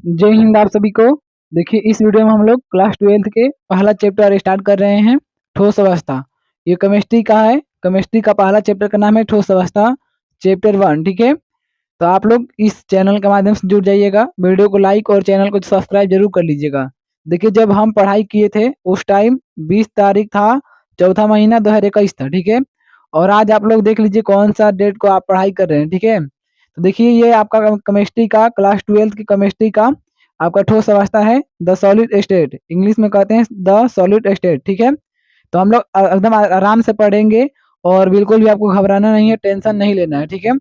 जय हिंद आप सभी को। देखिए इस वीडियो में हम लोग क्लास 12th के पहला चैप्टर स्टार्ट कर रहे हैं, ठोस अवस्था। ये केमिस्ट्री का है। केमिस्ट्री का पहला चैप्टर का नाम है ठोस अवस्था, चैप्टर 1। ठीक है, तो आप लोग इस चैनल के माध्यम से जुड़ जाइएगा। वीडियो को लाइक और चैनल को सब्सक्राइब जरूर कर लीजिएगा। देखिए जब हम पढ़ाई किए थे उस टाइम 20 तारीख था, चौथा महीना 2021 था। ठीक है, और आज आप लोग देख लीजिए कौन सा डेट को आप पढ़ाई कर रहे हैं। ठीक है, तो देखिए ये आपका केमिस्ट्री का क्लास 12th की केमिस्ट्री का आपका ठोस अवस्था है, द सॉलिड स्टेट। इंग्लिश में कहते हैं द सॉलिड स्टेट। ठीक है, तो हम लोग एकदम आराम से पढ़ेंगे और बिल्कुल भी आपको घबराना नहीं है, टेंशन नहीं लेना है। ठीक है,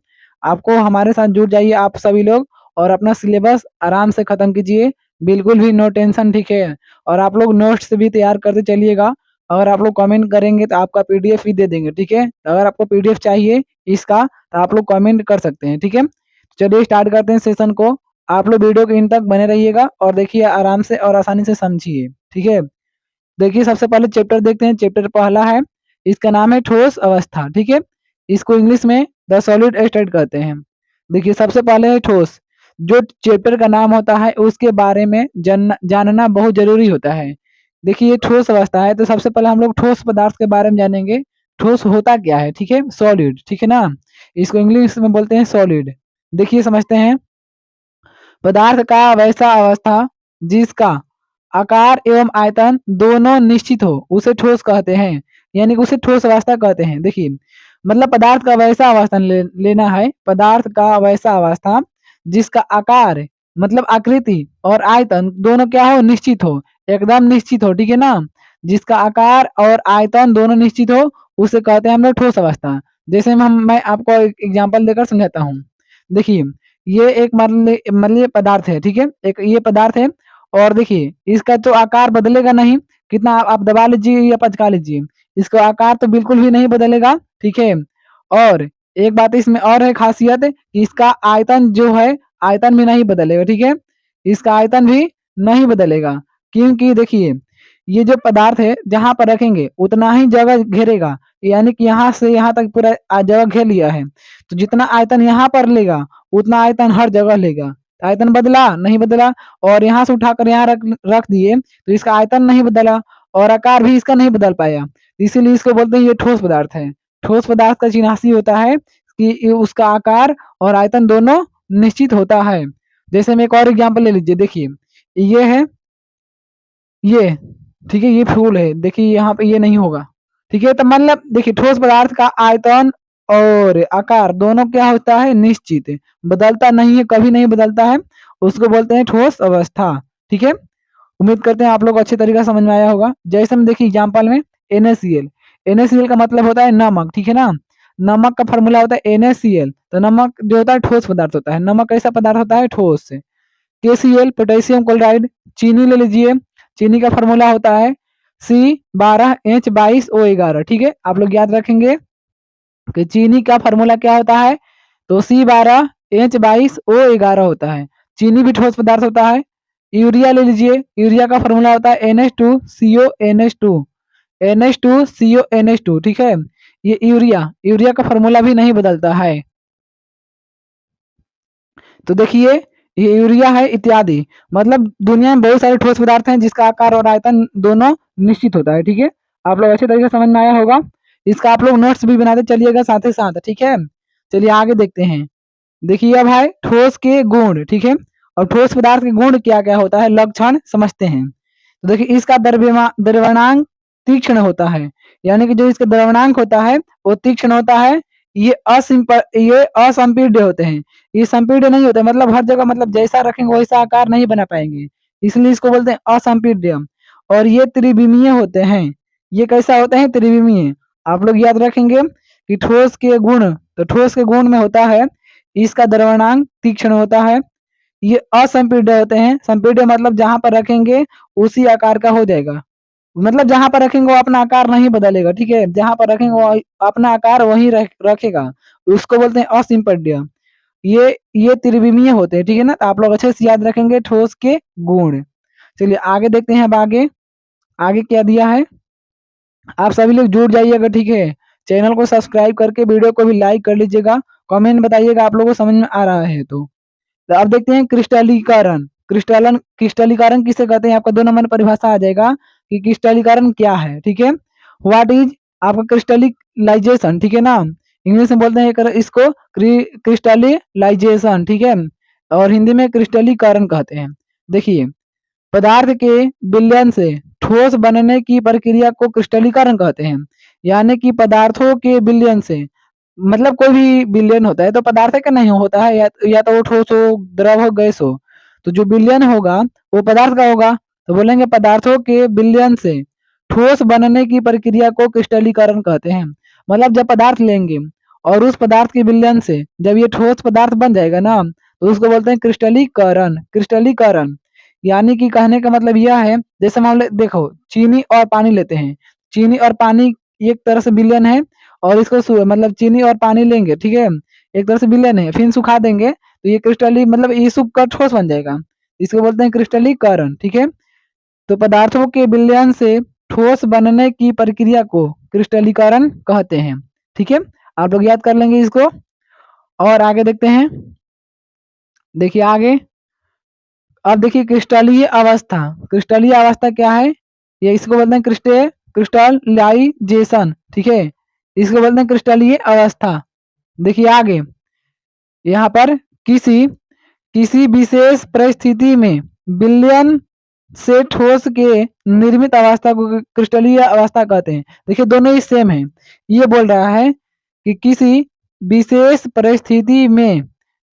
आपको हमारे साथ जुड़ जाइए आप सभी लोग और अपना सिलेबस आराम से खत्म कीजिए, बिल्कुल भी नो टेंशन। ठीक है, और आप लोग नोट्स भी तैयार करते चलिएगा। अगर आप लोग कमेंट करेंगे तो आपका पीडीएफ भी दे देंगे। ठीक है, तो अगर आपको पीडीएफ चाहिए इसका तो आप लोग कमेंट कर सकते हैं। ठीक है, चलिए स्टार्ट करते हैं सेशन को। आप लोग वीडियो के इन तक बने रहिएगा और देखिए आराम से और आसानी से समझिए। ठीक है, देखिए सबसे पहले चैप्टर देखते हैं। चैप्टर पहला है, इसका नाम है ठोस अवस्था। ठीक है, इसको इंग्लिश में द सॉलिड स्टेट कहते हैं। देखिए सबसे पहले है ठोस। जो चैप्टर का नाम होता है उसके बारे में जानना बहुत जरूरी होता है। देखिए ये ठोस अवस्था है तो सबसे पहले हम लोग ठोस पदार्थ के बारे में जानेंगे। ठोस होता क्या है? ठीक है, सॉलिड। ठीक है ना, इसको इंग्लिश में बोलते हैं सॉलिड। देखिए समझते हैं, पदार्थ का वैसा अवस्था जिसका आकार एवं आयतन दोनों निश्चित हो उसे ठोस कहते हैं, यानी कि उसे ठोस अवस्था कहते हैं। देखिए मतलब पदार्थ का वैसा अवस्था लेना है, पदार्थ का वैसा अवस्था जिसका आकार मतलब आकृति और आयतन दोनों क्या हो? निश्चित हो, एकदम निश्चित हो। ठीक है ना, जिसका आकार और आयतन दोनों निश्चित हो उसे कहते हैं हम लोग ठोस अवस्था। जैसे मैं आपको एक एग्जाम्पल देकर समझाता हूँ। देखिए ये एक मल्य पदार्थ है। ठीक है, एक ये पदार्थ है और देखिए इसका तो आकार बदलेगा नहीं, कितना आप दबा लीजिए या पचका लीजिए, इसका आकार तो बिल्कुल भी नहीं बदलेगा। ठीक है, और एक बात इसमें और है खासियत कि इसका आयतन जो है आयतन भी नहीं बदलेगा। ठीक है, इसका आयतन भी नहीं बदलेगा, क्योंकि देखिए ये जो पदार्थ है जहां पर रखेंगे उतना ही जगह घेरेगा, यानी कि यहाँ से यहाँ तक पूरा जगह घेर लिया है, तो जितना आयतन यहाँ पर लेगा उतना आयतन हर जगह लेगा। आयतन बदला नहीं बदला, और यहाँ से उठाकर यहाँ रख दिए तो इसका आयतन नहीं बदला और आकार भी इसका नहीं बदल पाया, इसीलिए इसको बोलते हैं ये ठोस पदार्थ है। ठोस पदार्थ का चिन्हासी होता है कि उसका आकार और आयतन दोनों निश्चित होता है। जैसे मैं एक और एग्जाम्पल ले लीजिए, देखिए ये है ये, ठीक है, ये फूल है, देखिए यहाँ पे ये नहीं होगा। ठीक है, तो मतलब देखिए ठोस पदार्थ का आयतन और आकार दोनों क्या होता है? निश्चित, बदलता नहीं है, कभी नहीं बदलता है, उसको बोलते हैं ठोस अवस्था। ठीक है, उम्मीद करते हैं आप लोग अच्छे तरीके से समझ में आया होगा। जैसे हम देखिए एग्जाम्पल में NaCl, NaCl का मतलब होता है नमक। ठीक है ना, नमक का फॉर्मूला होता है NaCl, तो नमक जो होता है ठोस पदार्थ होता है। नमक कैसा पदार्थ होता है? ठोस। KCl पोटेशियम क्लोराइड, चीनी ले लीजिए, चीनी का फॉर्मूला होता है C12H22O11। ठीक है, आप लोग याद रखेंगे कि चीनी का फॉर्मूला क्या होता है, तो C12H22O11 होता है। चीनी भी ठोस पदार्थ होता है। यूरिया ले लीजिए, यूरिया का फॉर्मूला होता है NH2CONH2, NH2CONH2। ठीक है, ये यूरिया का फॉर्मूला भी नहीं बदलता है। तो देखिए ये यूरिया है इत्यादि, मतलब दुनिया में बहुत सारे ठोस पदार्थ हैं जिसका आकार और आयतन दोनों निश्चित होता है। ठीक है, आप लोग अच्छे तरीके से समझ में आया होगा। इसका आप लोग नोट्स भी बनाते चलिएगा साथ ही साथ। ठीक है, चलिए आगे देखते हैं। देखिए अब है ठोस के गुण। ठीक है, और ठोस पदार्थ के गुण क्या क्या होता है, लक्षण समझते हैं। तो देखिए इसका द्रव्यमांक तीक्ष्ण होता है, यानी कि जो इसका द्रव्यमांक होता है वो तीक्ष्ण होता है। ये असंपीड्य होते हैं, ये संपीड्य नहीं होते, मतलब हर जगह मतलब जैसा रखेंगे वैसा आकार नहीं बना पाएंगे, इसलिए इसको बोलते हैं असंपीड्य। और ये त्रिविमीय होते हैं। ये कैसा होते हैं? त्रिविमीय। आप लोग याद रखेंगे कि ठोस के गुण, तो ठोस के गुण में होता है इसका द्रव्यमांक तीक्ष्ण होता है। ये असंपीड्य होते हैं। संपीड्य मतलब जहां पर रखेंगे उसी आकार का हो जाएगा, मतलब जहां पर रखेंगे वो अपना आकार नहीं बदलेगा। ठीक है, जहां पर रखेंगे वो अपना आकार वहीं रखेगा, उसको बोलते हैं असंपीड्य। ये त्रिविमीय होते हैं। ठीक है ना, तो आप लोग अच्छे से याद रखेंगे ठोस के गुण। चलिए आगे देखते हैं। अब आगे आगे क्या दिया है, आप सभी लोग जुड़ जाइएगा। ठीक है, चैनल को सब्सक्राइब करके वीडियो को भी लाइक कर लीजिएगा, कमेंट बताइएगा आप लोगों को समझ में आ रहा है तो अब देखते हैं क्रिस्टलीकरण। क्रिस्टलीकरण किसे कहते हैं, आपका 2 नंबर में परिभाषा आ जाएगा कि क्रिस्टलीकरण क्या है। ठीक है, व्हाट इज आपका क्रिस्टलाइजेशन, ठीक है ना, इंग्लिश में बोलते हैं इसको क्रिस्टलाइजेशन, ठीक है, और हिंदी में क्रिस्टलीकरण कहते हैं। देखिए, पदार्थ के विलयन से ठोस बनने की प्रक्रिया को क्रिस्टलीकरण कहते हैं। यानी कि पदार्थों के विलयन से, मतलब कोई भी विलयन होता है तो पदार्थ का नहीं होता है, या तो वो ठोस हो, द्रव हो, गैस हो। तो जो विलयन होगा वो पदार्थ का होगा, तो बोलेंगे पदार्थों के विलयन से ठोस बनने की प्रक्रिया को क्रिस्टलीकरण कहते हैं। मतलब जब पदार्थ लेंगे और उस पदार्थ के विलयन से जब ये ठोस पदार्थ बन जाएगा ना, तो उसको बोलते हैं क्रिस्टलीकरण। क्रिस्टलीकरण यानी कि कहने का मतलब यह है, जैसे मान लो देखो चीनी और पानी लेते हैं, चीनी और पानी एक तरह से विलयन है, और इसको मतलब चीनी और पानी लेंगे, ठीक है, एक तरह से विलयन है, फिर सुखा देंगे तो ये क्रिस्टली मतलब ये सूख कर ठोस बन जाएगा, इसको बोलते हैं क्रिस्टलीकरण। ठीक है, तो पदार्थों के विलयन से ठोस बनने की प्रक्रिया को क्रिस्टलीकरण कहते हैं। ठीक है, आप लोग याद कर लेंगे इसको। और आगे देखते हैं, देखिए आगे, अब देखिए क्रिस्टलीय अवस्था। क्रिस्टलीय अवस्था क्या है, ये इसको बोलते हैं क्रिस्टलाइजेशन। ठीक है, इसको बोलते हैं क्रिस्टलीय अवस्था। देखिए आगे, यहाँ पर किसी किसी विशेष परिस्थिति में विलयन से ठोस के निर्मित अवस्था को क्रिस्टलीय अवस्था कहते हैं। देखिए दोनों ही सेम है, ये बोल रहा है कि किसी विशेष परिस्थिति में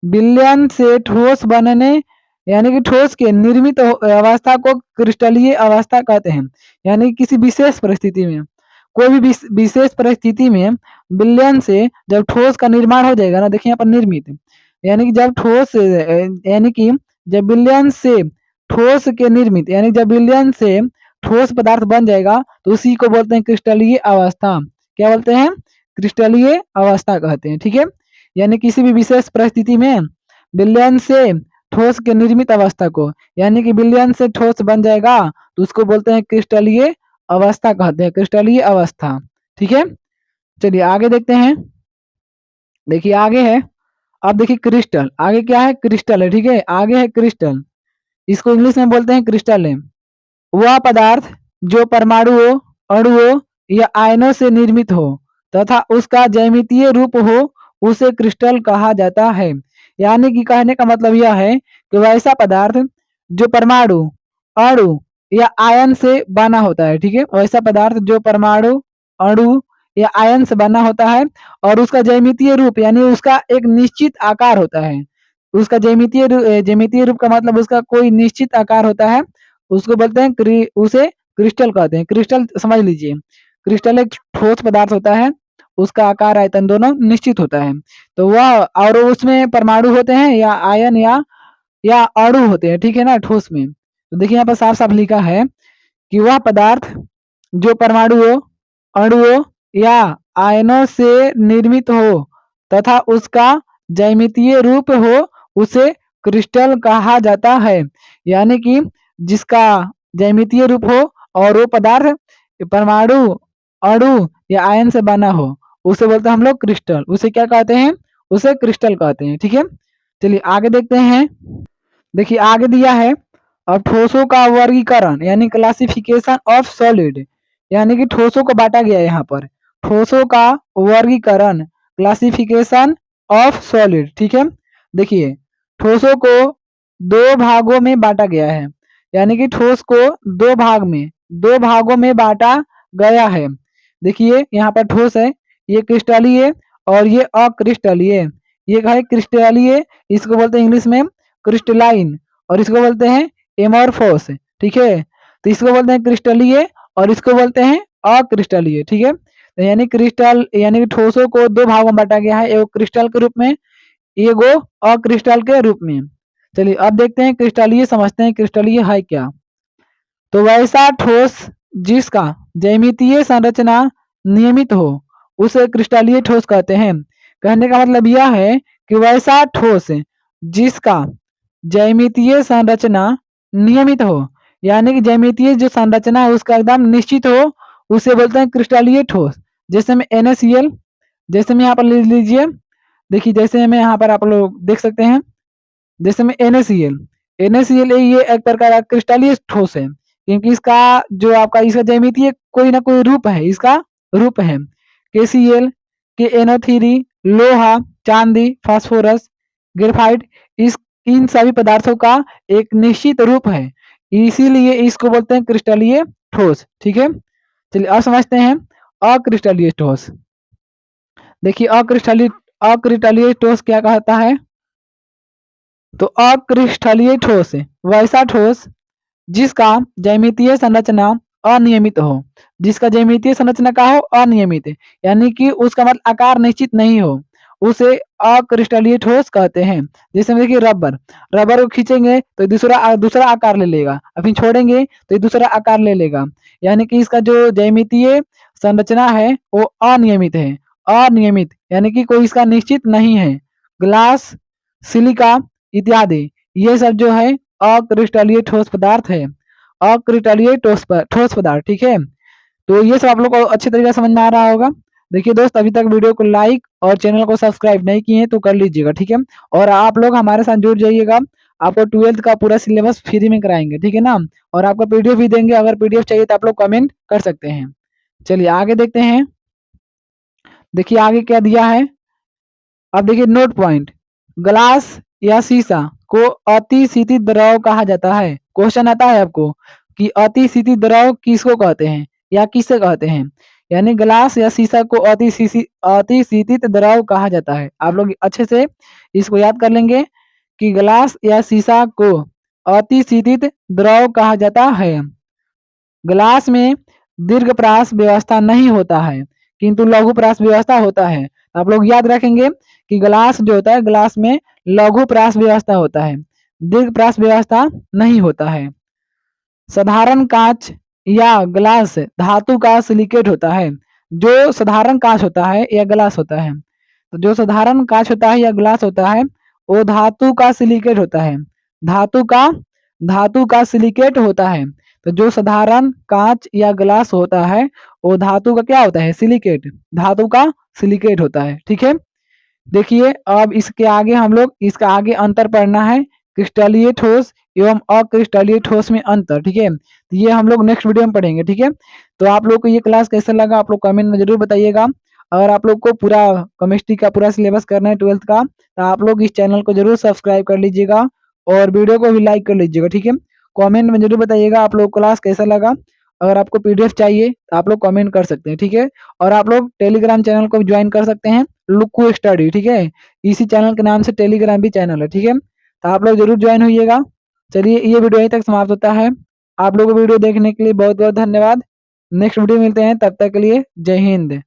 विलयन से ठोस बनने यानी कि ठोस के निर्मित अवस्था को क्रिस्टलीय अवस्था कहते हैं। यानी किसी विशेष परिस्थिति में, कोई भी विशेष परिस्थिति में विलयन से जब ठोस का निर्माण हो जाएगा ना, देखिए यहाँ पर निर्मित, यानी कि जब ठोस यानी कि जब विलयन से ठोस के निर्मित, यानी जब विलयन से ठोस पदार्थ बन जाएगा तो उसी को बोलते हैं क्रिस्टलीय अवस्था। क्या बोलते हैं, क्रिस्टलीय अवस्था कहते हैं। ठीक है, यानी किसी भी विशेष परिस्थिति में विलयन से ठोस के निर्मित अवस्था को, यानी कि विलयन से ठोस बन जाएगा तो उसको बोलते हैं क्रिस्टलीय अवस्था कहते हैं, क्रिस्टलीय अवस्था। ठीक है, चलिए आगे देखते हैं। देखिए आगे है, अब देखिए क्रिस्टल, आगे क्या है, क्रिस्टल है। ठीक है, आगे है क्रिस्टल, इसको इंग्लिश में बोलते हैं क्रिस्टल है। वह पदार्थ जो परमाणुओं, अणुओं या आयनों से निर्मित हो तथा उसका ज्यामितीय रूप हो उसे क्रिस्टल कहा जाता है। यानी कि कहने का मतलब यह है कि वैसा पदार्थ जो परमाणु, अणु या आयन से बना होता है। ठीक है, वैसा पदार्थ जो परमाणु, अणु या आयन से बना होता है और उसका ज्यामितीय रूप यानी उसका एक निश्चित आकार होता है। उसका ज्यामितीय रूप का मतलब उसका कोई निश्चित आकार होता है, उसको बोलते हैं उसे क्रिस्टल कहते हैं। क्रिस्टल समझ लीजिए, क्रिस्टल एक ठोस पदार्थ होता है, उसका आकार आयतन दोनों निश्चित होता है, तो वह और उसमें परमाणु होते हैं या आयन या अणु होते हैं। ठीक है ना, ठोस में। तो देखिए यहाँ पर साफ साफ लिखा है कि वह पदार्थ जो परमाणुओं, अणुओं या आयनों से निर्मित हो तथा उसका ज्यामितीय रूप हो उसे क्रिस्टल कहा जाता है। यानी कि जिसका ज्यामितीय रूप हो और वो पदार्थ परमाणु, अणु या आयन से बना हो उसे बोलते हैं हम लोग क्रिस्टल। उसे क्या कहते हैं, उसे क्रिस्टल कहते हैं। ठीक है, चलिए आगे देखते हैं। देखिए आगे दिया है, अब ठोसों का वर्गीकरण यानी क्लासिफिकेशन ऑफ सॉलिड, यानी कि ठोसों को बांटा गया है यहाँ पर। ठोसों का वर्गीकरण, क्लासिफिकेशन ऑफ सॉलिड। ठीक है, देखिए ठोसों को दो भागों में बांटा गया है, यानी कि ठोस को दो भागों में बांटा गया है। देखिए यहाँ पर ठोस है, ये क्रिस्टलीय और ये अक्रिस्टलीय। ये है क्रिस्टलीय, इसको बोलते हैं इंग्लिश में क्रिस्टलाइन, और इसको बोलते हैं एमोर्फोस। ठीक है, तो इसको बोलते हैं क्रिस्टलीय और इसको बोलते हैं अक्रिस्टलीय। ठीक है, तो यानी क्रिस्टल यानी कि ठोसों को दो भागों में बांटा गया है, एक क्रिस्टल के रूप में, एगो अक्रिस्टल के रूप में। चलिए अब देखते हैं क्रिस्टलीय, समझते हैं क्रिस्टलीय है क्या। तो वैसा ठोस जिसका ज्यामितीय संरचना नियमित हो उसे क्रिस्टलीय ठोस कहते हैं। कहने का मतलब यह है कि वैसा ठोस जिसका ज्यामितीय संरचना नियमित हो, यानी कि ज्यामितीय जो संरचना है उसका एकदम निश्चित हो, उसे बोलते हैं क्रिस्टलीय ठोस। जैसे में NaCl, जैसे में यहाँ पर ले लीजिए, देखिए जैसे में यहाँ पर आप लोग देख सकते हैं, जैसे में NaCl, NaCl ये एक प्रकार का क्रिस्टलीय ठोस है, क्योंकि इसका जो आपका इसका ज्यामितीय कोई ना कोई रूप है, इसका रूप है। KCl KNO3 लोहा, चांदी, फास्फोरस, ग्रेफाइट इस इन सभी पदार्थों का एक निश्चित रूप है, इसीलिए इसको बोलते हैं क्रिस्टलीय ठोस। ठीक है, चलिए अब समझते हैं अक्रिस्टलीय ठोस। देखिए अक्रिस्टलीय ठोस क्या कहता है? तो अक्रिस्टलीय ठोस वैसा ठोस जिसका ज्यामितीय संरचना अनियमित हो, जिसका ज्यामितीय संरचना का हो अनियमित, यानी कि उसका मतलब आकार निश्चित नहीं हो, उसे अक्रिस्टलीय ठोस कहते हैं। जैसे में देखिए रबर को खींचेंगे तो दूसरा आकार ले लेगा, फिर छोड़ेंगे तो ये दूसरा आकार ले लेगा, यानी कि इसका जो ज्यामितीय संरचना है वो अनियमित है। अनियमित यानी कि कोई इसका निश्चित नहीं है। ग्लास, सिलिका इत्यादि ये सब जो है अक्रिस्टलीय ठोस पदार्थ है, अक्रिस्टलीय ठोस पदार्थ। ठीक है, तो ये सब आप लोग को अच्छे तरीके से समझ में आ रहा होगा। देखिए दोस्त, अभी तक वीडियो को लाइक और चैनल को सब्सक्राइब नहीं किए हैं तो कर लीजिएगा। ठीक है, और आप लोग हमारे साथ जुड़ जाइएगा, आपको 12th का पूरा सिलेबस फ्री में कराएंगे। ठीक है ना, और आपको पीडीएफ भी देंगे, अगर पीडीएफ चाहिए तो आप लोग कमेंट कर सकते हैं। चलिए आगे देखते हैं। देखिए आगे क्या दिया है, अब देखिए नोट पॉइंट। ग्लास या शीशा को अतिशीतित द्रव कहा जाता है। क्वेश्चन आता है आपको कि अतिशीतित द्रव किसको कहते हैं या किसे कहते हैं, यानी ग्लास या शीशा को अतिशीतित द्रव कहा जाता है। आप लोग अच्छे से इसको याद कर लेंगे कि ग्लास या शीशा को अतिशीतित द्रव कहा जाता है। ग्लास में दीर्घप्रास व्यवस्था नहीं होता है, किंतु लघुप्रास व्यवस्था होता है। आप लोग याद रखेंगे कि ग्लास जो होता है, ग्लास में लघुप्रास व्यवस्था होता है, दीर्घप्रास व्यवस्था नहीं होता है। साधारण कांच या ग्लास धातु का सिलिकेट होता है। जो साधारण कांच होता है या ग्लास होता है, तो जो साधारण कांच होता है या ग्लास होता है वो धातु का सिलिकेट होता है। धातु का सिलिकेट होता है। तो जो साधारण कांच या ग्लास होता है वो धातु का क्या होता है? सिलिकेट, धातु का सिलिकेट होता है। ठीक है, देखिए अब इसके आगे हम लोग इसका आगे अंतर पढ़ना है, क्रिस्टलीय ठोस एवं अक्रिस्टलीय ठोस में अंतर। ठीक है, तो ये हम लोग नेक्स्ट वीडियो में पढ़ेंगे। ठीक है, तो आप लोग को ये क्लास कैसा लगा आप लोग कमेंट में जरूर बताइएगा। अगर आप लोग को पूरा केमिस्ट्री का पूरा सिलेबस करना है 12th का, तो आप लोग इस चैनल को जरूर सब्सक्राइब कर लीजिएगा और वीडियो को भी लाइक कर लीजिएगा। ठीक है, कमेंट में जरूर बताइएगा आप लोग क्लास कैसा लगा। अगर आपको पीडीएफ चाहिए तो आप लोग कमेंट कर सकते हैं। ठीक है, और आप लोग टेलीग्राम चैनल को ज्वाइन कर सकते हैं, लुक्कू स्टडी। ठीक है, इसी चैनल के नाम से टेलीग्राम भी चैनल है। ठीक है, तो आप लोग जरूर ज्वाइन होइएगा। चलिए ये वीडियो यहीं तक समाप्त होता है। आप लोगों को वीडियो देखने के लिए बहुत बहुत धन्यवाद। नेक्स्ट वीडियो मिलते हैं, तब तक के लिए जय हिंद।